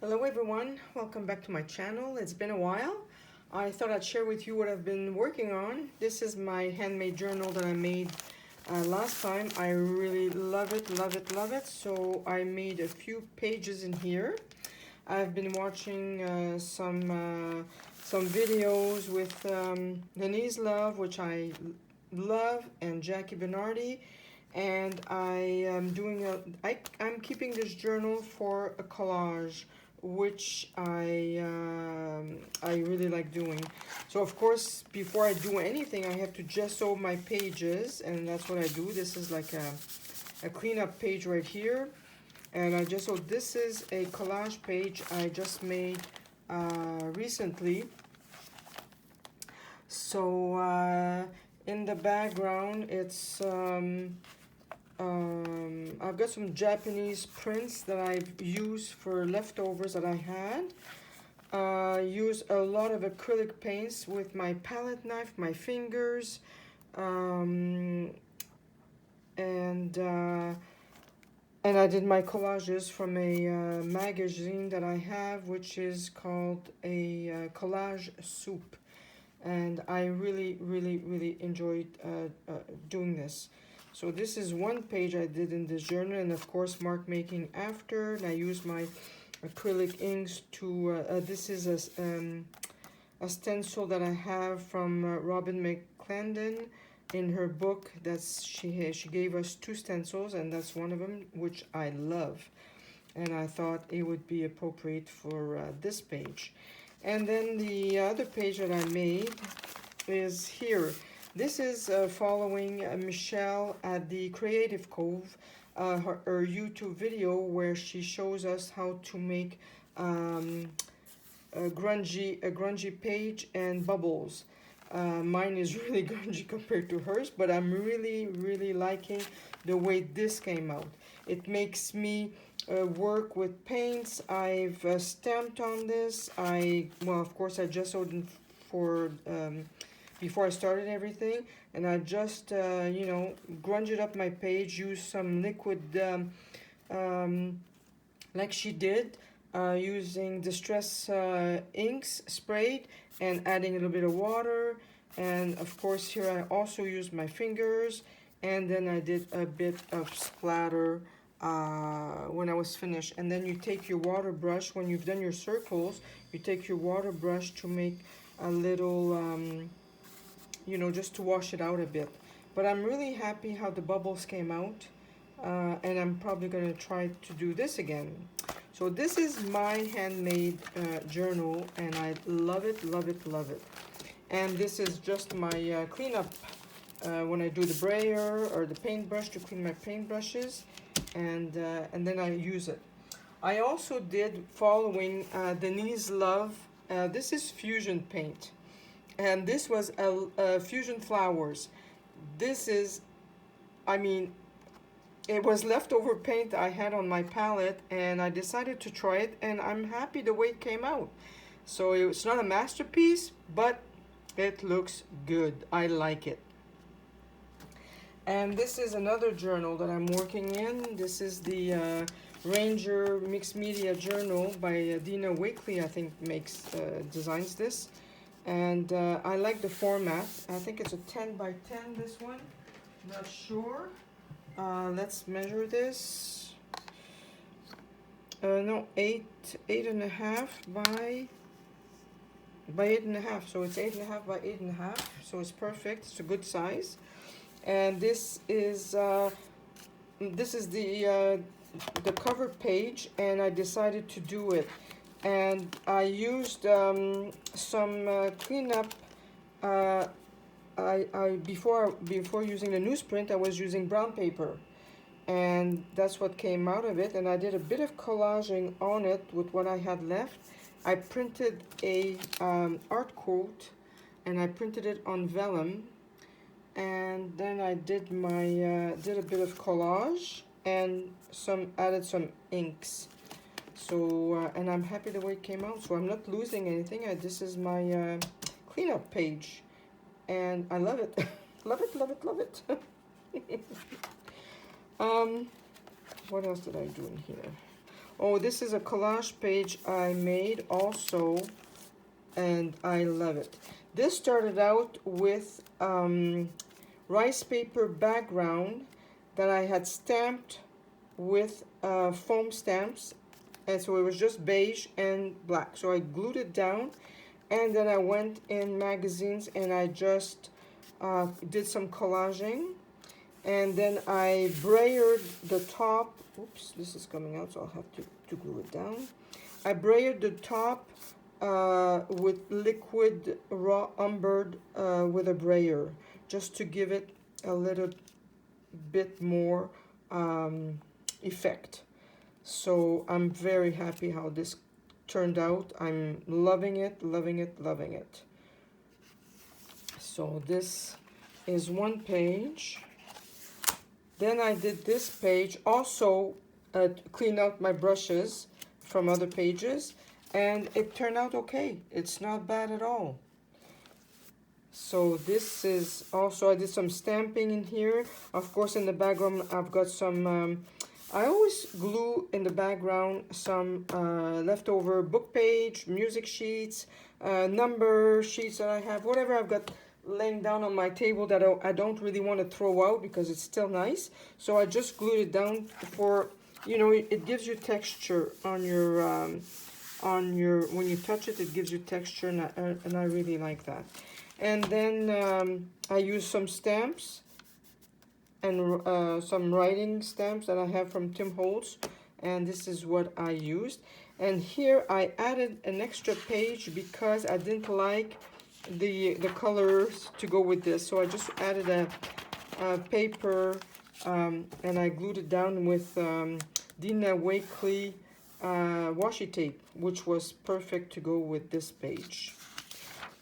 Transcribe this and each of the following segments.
Hello everyone, welcome back to my channel. It's been a while. I thought I'd share with you what I've been working on. This is my handmade journal that I made last time. I really love it, love it, love it. So I made a few pages in here. I've been watching some videos with Denise Love, which I love, and Jackie Bernardi. And I'm keeping this journal for a collage, which I really like doing. So of course, before I do anything, I have to gesso my pages, and that's what I do. This is like a cleanup page right here, and this is a collage page I just made recently. So in the background, I've got some Japanese prints that I've used for leftovers that I had. Use a lot of acrylic paints with my palette knife, my fingers, um, and I did my collages from a magazine that I have, which is called a Collage Soup. And I really, really, really enjoyed doing this. So this is one page I did in this journal, and of course mark making after. And I use my acrylic inks to, this is a stencil that I have from Robin McClendon in her book. She gave us two stencils, and that's one of them, which I love. And I thought it would be appropriate for this page. And then the other page that I made is here. This is following Michelle at the Creative Cove, her YouTube video where she shows us how to make a grungy page and bubbles. Mine is really grungy compared to hers, but I'm really, really liking the way this came out. It makes me work with paints. I've stamped on this. Well, of course, I gessoed for before I started everything, and I just, grunged up my page, used some liquid like she did, using Distress inks sprayed and adding a little bit of water. And of course, here I also used my fingers, and then I did a bit of splatter when I was finished. And then you take your water brush, when you've done your circles, you take your water brush to make a little, just to wash it out a bit. But I'm really happy how the bubbles came out, and I'm probably going to try to do this again. So this is my handmade journal, and I love it, love it, love it. And this is just my cleanup when I do the brayer or the paintbrush to clean my paintbrushes, and then I use it. I also did, following Denise Love, this is fusion paint, and this was a fusion flowers. This is, I mean, it was leftover paint I had on my palette, and I decided to try it, and I'm happy the way it came out. So it's not a masterpiece, but it looks good. I like it. And this is another journal that I'm working in. This is the Ranger Mixed Media Journal by Dina Wakely, I think designs this. And I like the format. I think it's a 10 by 10, this one. Not sure. Let's measure this. No, 8.5 by 8.5. So it's 8.5 by 8.5. So it's perfect. It's a good size. And this is the cover page, and I decided to do it. And I used some cleanup. Before using the newsprint, I was using brown paper, and that's what came out of it. And I did a bit of collaging on it with what I had left. I printed a art quote, and I printed it on vellum, and then I did my did a bit of collage and added some inks. So and I'm happy the way it came out. So I'm not losing anything. This is my cleanup page, and I love it. Love it, love it, love it. What else did I do in here? Oh, this is a collage page I made also, and I love it. This started out with rice paper background that I had stamped with foam stamps, and so it was just beige and black. So I glued it down, and then I went in magazines and I just did some collaging, and then I brayered the top. Oops, this is coming out, so I'll have to glue it down. I brayered the top with liquid raw umbered with a brayer, just to give it a little bit more effect. So I'm very happy how this turned out. I'm loving it, loving it, loving it. So this is one page. Then I did this page, also clean out my brushes from other pages, and it turned out okay. It's not bad at all. So this is also, I did some stamping in here. Of course, in the background, I've got some, I always glue in the background some leftover book page, music sheets, number sheets that I have, whatever I've got laying down on my table that I don't really want to throw out because it's still nice. So I just glued it down for, you know, it gives you texture on your, when you touch it, it gives you texture, and I really like that. And then I use some stamps and some writing stamps that I have from Tim Holtz, and this is what I used. And here I added an extra page because I didn't like the colors to go with this, so I just added a paper and I glued it down with Dina Wakley washi tape, which was perfect to go with this page.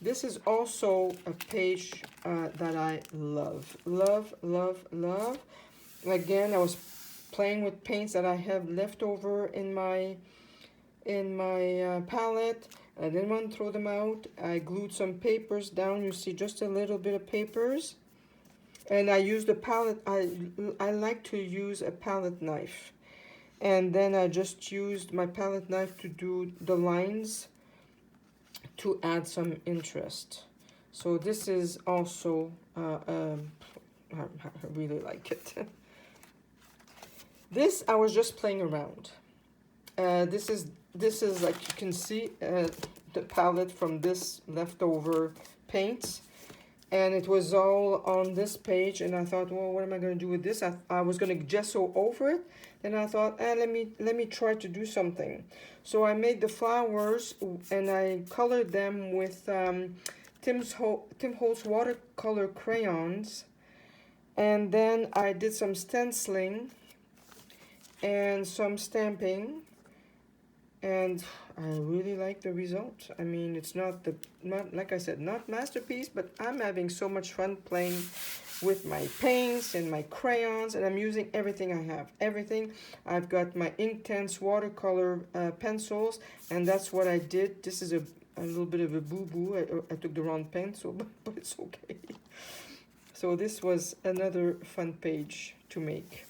This is also a page that I love, love, love, love. Again, I was playing with paints that I have left over in my palette. I didn't want to throw them out. I glued some papers down. You see just a little bit of papers. And I used a palette. I like to use a palette knife. And then I just used my palette knife to do the lines to add some interest. So this is also, I really like it. This, I was just playing around. This is like you can see the palette from this leftover paints, and it was all on this page, and I thought, well, what am I going to do with this? I was going to gesso over it, and I thought, let me try to do something. So I made the flowers and I colored them with Tim Holtz watercolor crayons, and then I did some stenciling and some stamping, and I really like the result. I mean, it's not like I said, not masterpiece, but I'm having so much fun playing with my paints and my crayons, and I'm using everything I have. Everything. I've got my Inktense watercolor pencils, and that's what I did. This is a little bit of a boo-boo. I took the wrong pencil, but it's okay. So this was another fun page to make.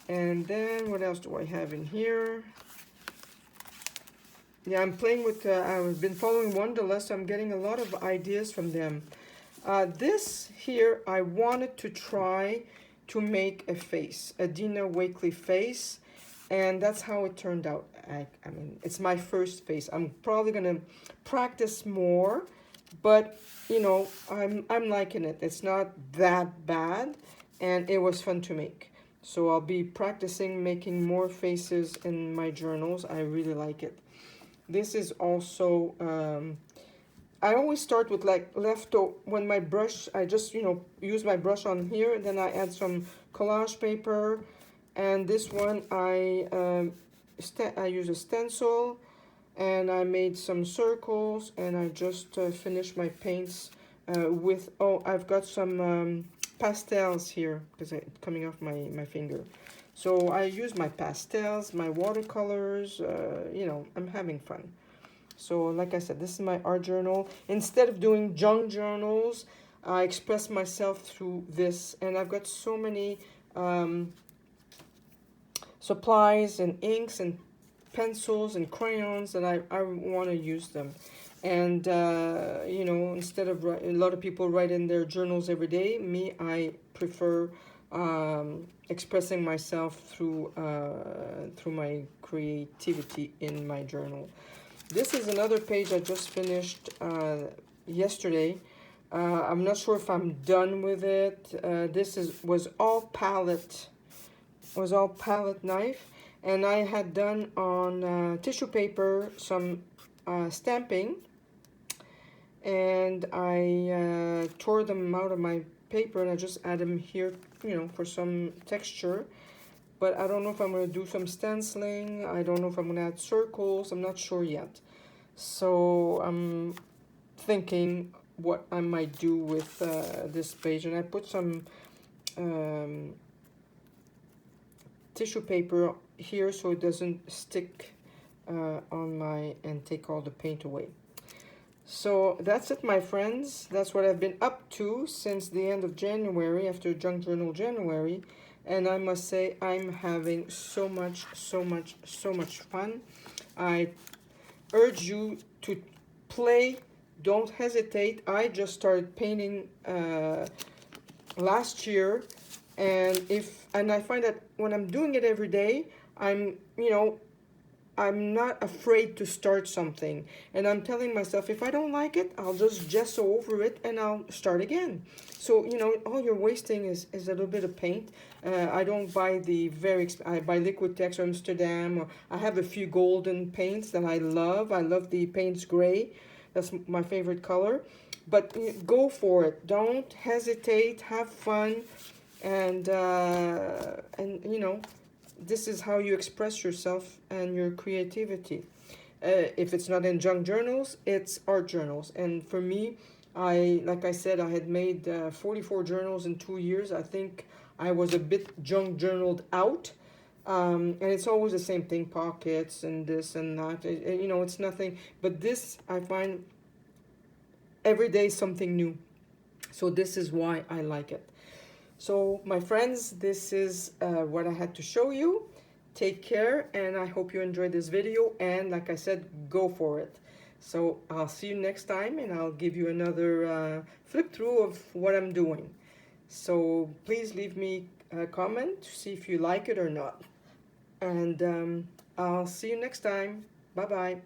And then what else do I have in here? Yeah, I'm playing with, I've been following Wonderlust, so I'm getting a lot of ideas from them. This here, I wanted to try to make a face, a Dina Wakley face, and that's how it turned out. I mean, it's my first face. I'm probably gonna practice more, but you know, I'm liking it. It's not that bad, and it was fun to make. So I'll be practicing making more faces in my journals. I really like it. This is also, I always start with like when my brush, I just, you know, use my brush on here, and then I add some collage paper. And this one, I use a stencil, and I made some circles, and I just finished my paints with, oh, I've got some pastels here, because it's coming off my finger. So I use my pastels, my watercolors, you know, I'm having fun. So like I said, this is my art journal. Instead of doing junk journals, I express myself through this. And I've got so many supplies and inks and pencils and crayons that I want to use them. And, you know, instead of, a lot of people write in their journals every day, me, I prefer expressing myself through my creativity in my journal. This is another page I just finished yesterday. I'm not sure if I'm done with it. This was all palette knife, and I had done on tissue paper some stamping, and I tore them out of my paper and I just add them here, you know, for some texture. But I don't know if I'm going to do some stenciling. I don't know if I'm going to add circles. I'm not sure yet. So I'm thinking what I might do with this page. And I put some tissue paper here so it doesn't stick on my, and take all the paint away. So that's it, my friends. That's what I've been up to since the end of January, after Junk Journal January. And I must say, I'm having so much fun. I urge you to play. Don't hesitate. I just started painting last year. And I find that when I'm doing it every day, I'm not afraid to start something. And I'm telling myself, if I don't like it, I'll just gesso over it and I'll start again. So, you know, all you're wasting is a little bit of paint. I don't buy the I buy Liquitex or Amsterdam, or I have a few golden paints that I love. I love the Payne's Gray. That's my favorite color. But go for it. Don't hesitate. Have fun. And you know, this is how you express yourself and your creativity. If it's not in junk journals, it's art journals. And for me, like I said, I had made 44 journals in 2 years. I think I was a bit junk journaled out. And it's always the same thing, pockets and this and that. You know, it's nothing. But this, I find every day something new. So this is why I like it. So my friends, this is what I had to show you. Take care, and I hope you enjoyed this video, and like I said, go for it. So I'll see you next time, and I'll give you another flip through of what I'm doing. So please leave me a comment to see if you like it or not. And I'll see you next time. Bye-bye.